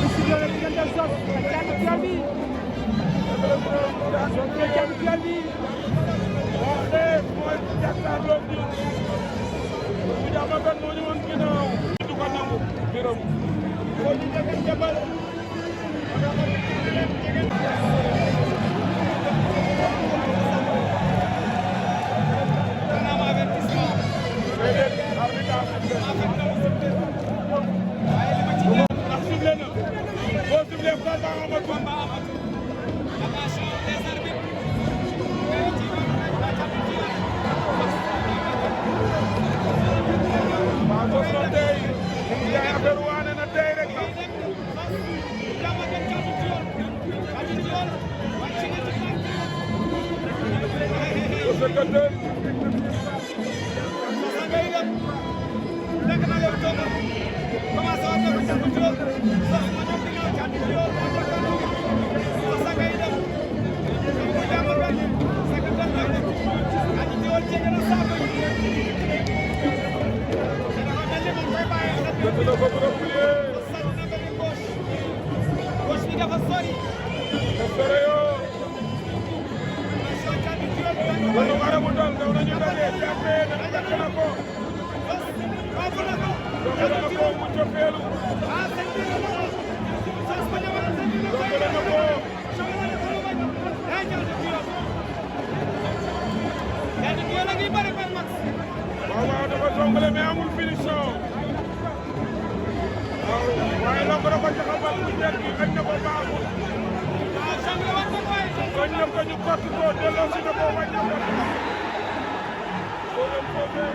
Bismillah diggante Zoss ak Thiatou Thioye bi Zoss ak Thiatou Thioye bi waxee mooy jàkkaarloo bi bu jàmmagan moo ñu woon ginnaaw du ko nangu biram moo ñu jege jabal waaw dafa songale mais amul finition waaw waaye loo ko jaxabal bu njëkk bi xëy na ko baaxul xëy na ko ñu kott ko delloo si na ko wàññi ko leen foofee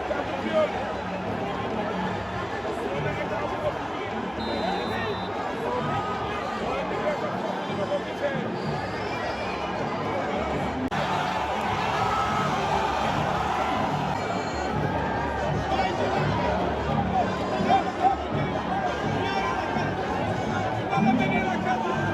caatu fiyool Vamos a venir acá.